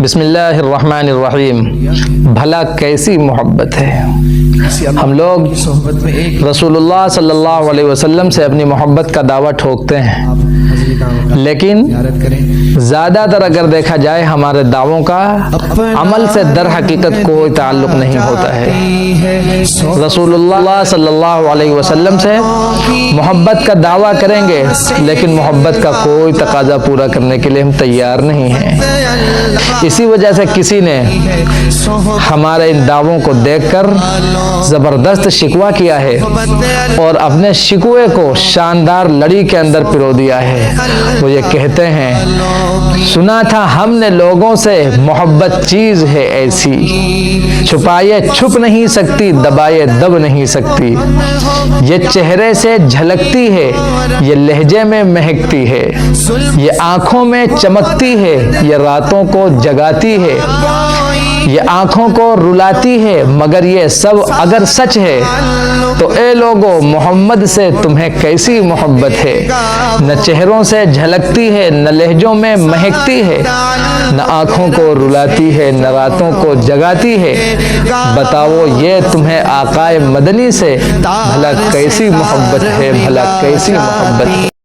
بسم اللہ الرحمن الرحیم۔ بھلا کیسی محبت ہے۔ ہم لوگ رسول اللہ صلی اللہ علیہ وسلم سے اپنی محبت کا دعویٰ ٹھوکتے ہیں، لیکن زیادہ تر اگر دیکھا جائے ہمارے دعووں کا عمل سے در حقیقت کوئی تعلق نہیں ہوتا ہے۔ رسول اللہ صلی اللہ علیہ وسلم سے محبت کا دعویٰ کریں گے، لیکن محبت کا کوئی تقاضا پورا کرنے کے لیے ہم تیار نہیں ہیں۔ اسی وجہ سے کسی نے ہمارے ان دعووں کو دیکھ کر زبردست شکوہ کیا ہے اور اپنے شکوے کو شاندار لڑی کے اندر پرو دیا ہے۔ وہ یہ کہتے ہیں، سنا تھا ہم نے لوگوں سے محبت چیز ہے ایسی، چھپائے چھپ نہیں سکتی، دبائے دب نہیں سکتی، یہ چہرے سے جھلکتی ہے، یہ لہجے میں مہکتی ہے، یہ آنکھوں میں چمکتی ہے، یہ راتوں کو جگاتی ہے، یہ آنکھوں کو رلاتی ہے، مگر یہ سب اگر سچ ہے تو اے لوگو محمد سے تمہیں کیسی محبت ہے۔ نہ چہروں سے جھلکتی ہے، نہ لہجوں میں مہکتی ہے، نہ آنکھوں کو رلاتی ہے، نہ راتوں کو جگاتی ہے، بتاؤ یہ تمہیں آقائے مدنی سے بھلا کیسی محبت ہے، بھلا کیسی محبت ہے۔